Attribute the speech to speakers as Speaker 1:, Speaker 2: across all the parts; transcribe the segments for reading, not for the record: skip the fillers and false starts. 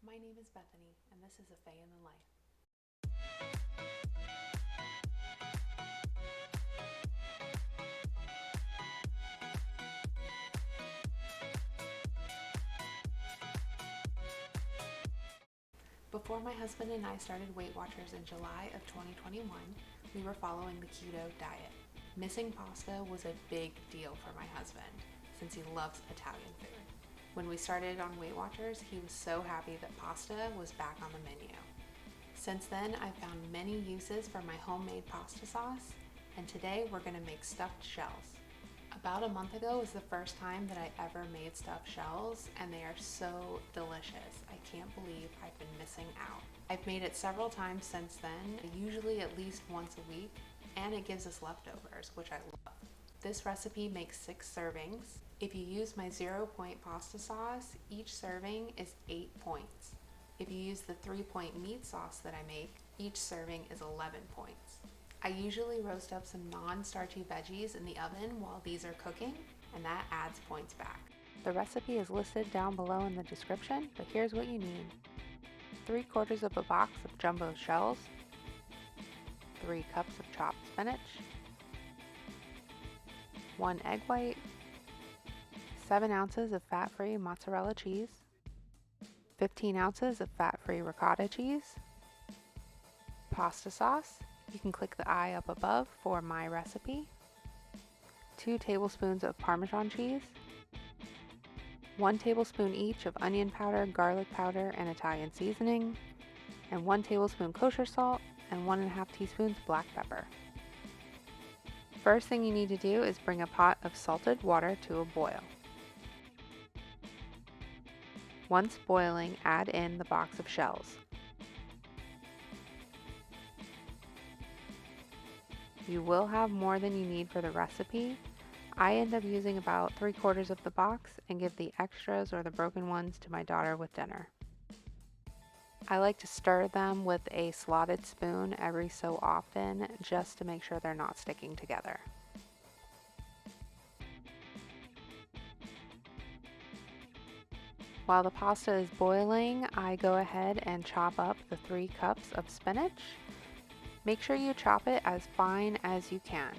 Speaker 1: my name is Bethany, and this is a Faye in the Life. Before my husband and I started Weight Watchers in July of 2021, we were following the keto diet. Missing pasta was a big deal for my husband, since he loves Italian food. When we started on Weight Watchers, he was so happy that pasta was back on the menu. Since then, I've found many uses for my homemade pasta sauce, and today we're going to make stuffed shells. About a month ago was the first time that I ever made stuffed shells, and they are so delicious. I can't believe I've been missing out. I've made it several times since then, usually at least once a week, and it gives us leftovers, which I love. This recipe makes 6 servings. If you use my 0-point pasta sauce, each serving is 8 points. If you use the 3-point meat sauce that I make, each serving is 11 points. I usually roast up some non-starchy veggies in the oven while these are cooking, and that adds points back. The recipe is listed down below in the description, but here's what you need. 3/4 of a box of jumbo shells, 3 cups of chopped spinach, 1 egg white, 7 ounces of fat-free mozzarella cheese, 15 ounces of fat-free ricotta cheese, pasta sauce. You can click the I up above for my recipe, 2 tablespoons of Parmesan cheese, 1 tablespoon each of onion powder, garlic powder, and Italian seasoning, and 1 tablespoon kosher salt, and 1.5 teaspoons black pepper. First thing you need to do is bring a pot of salted water to a boil. Once boiling, add in the box of shells. You will have more than you need for the recipe. I end up using about 3/4 of the box and give the extras or the broken ones to my daughter with dinner. I like to stir them with a slotted spoon every so often just to make sure they're not sticking together. While the pasta is boiling, I go ahead and chop up the 3 cups of spinach. Make sure you chop it as fine as you can.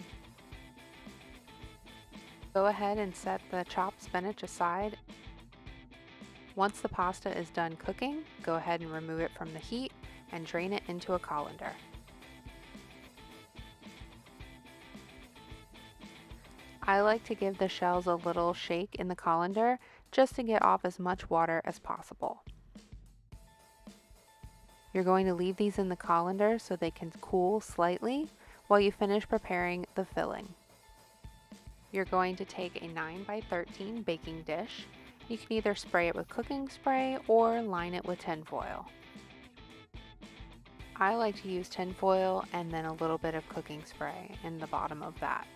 Speaker 1: Go ahead and set the chopped spinach aside. Once the pasta is done cooking, go ahead and remove it from the heat and drain it into a colander. I like to give the shells a little shake in the colander just to get off as much water as possible. You're going to leave these in the colander so they can cool slightly while you finish preparing the filling. You're going to take a 9x13 baking dish. You can either spray it with cooking spray or line it with tinfoil. I like to use tinfoil and then a little bit of cooking spray in the bottom of that.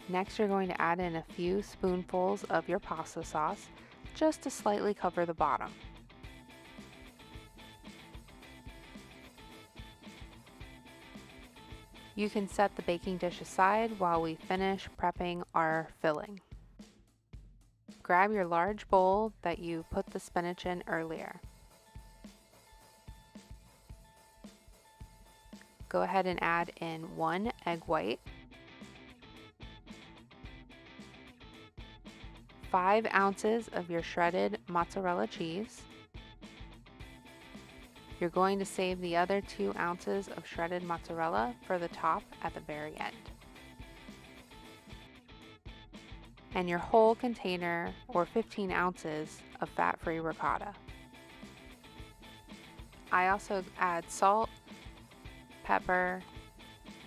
Speaker 1: Next, you're going to add in a few spoonfuls of your pasta sauce just to slightly cover the bottom. You can set the baking dish aside while we finish prepping our filling. Grab your large bowl that you put the spinach in earlier. Go ahead and add in 1 egg white, 5 ounces of your shredded mozzarella cheese. You're going to save the other 2 ounces of shredded mozzarella for the top at the very end. And your whole container, or 15 ounces, of fat-free ricotta. I also add salt, pepper,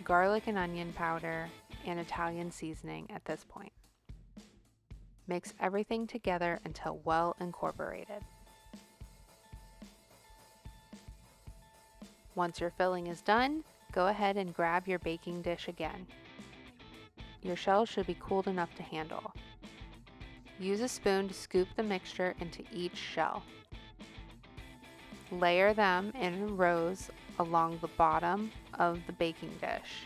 Speaker 1: garlic and onion powder, and Italian seasoning at this point. Mix everything together until well incorporated. Once your filling is done, go ahead and grab your baking dish again. Your shells should be cooled enough to handle. Use a spoon to scoop the mixture into each shell. Layer them in rows along the bottom of the baking dish.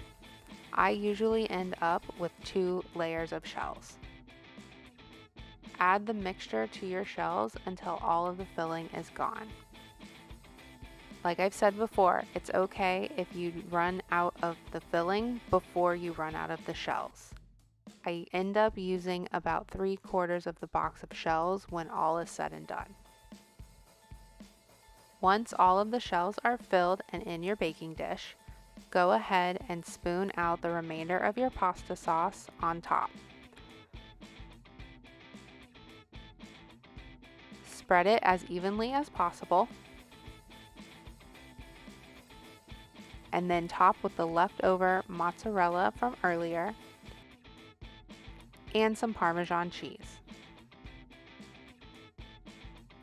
Speaker 1: I usually end up with 2 layers of shells. Add the mixture to your shells until all of the filling is gone. Like I've said before, it's okay if you run out of the filling before you run out of the shells. I end up using about 3/4 of the box of shells when all is said and done. Once all of the shells are filled and in your baking dish, go ahead and spoon out the remainder of your pasta sauce on top. Spread it as evenly as possible, and then top with the leftover mozzarella from earlier and some Parmesan cheese.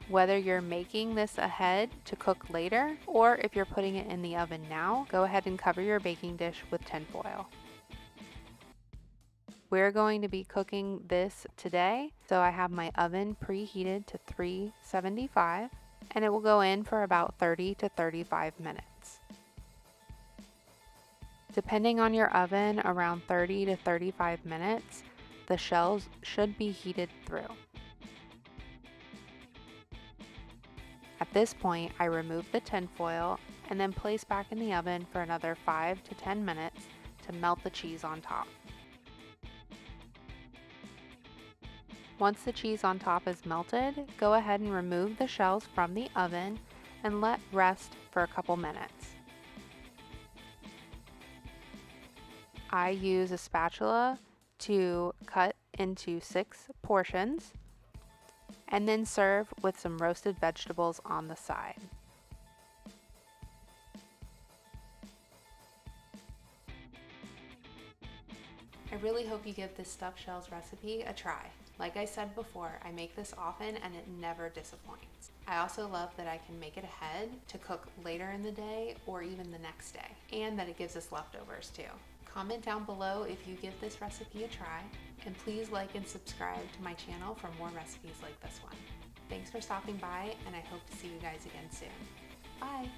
Speaker 1: Whether you're making this ahead to cook later or if you're putting it in the oven now, go ahead and cover your baking dish with tinfoil. We're going to be cooking this today, so I have my oven preheated to 375 and it will go in for about 30 to 35 minutes. Depending on your oven, around 30 to 35 minutes, the shells should be heated through. At this point, I remove the tinfoil and then place back in the oven for another 5 to 10 minutes to melt the cheese on top. Once the cheese on top is melted, go ahead and remove the shells from the oven and let rest for a couple minutes. I use a spatula to cut into 6 portions and then serve with some roasted vegetables on the side. I really hope you give this stuffed shells recipe a try. Like I said before, I make this often and it never disappoints. I also love that I can make it ahead to cook later in the day or even the next day, and that it gives us leftovers too. Comment down below if you give this recipe a try, and please like and subscribe to my channel for more recipes like this one. Thanks for stopping by, and I hope to see you guys again soon. Bye!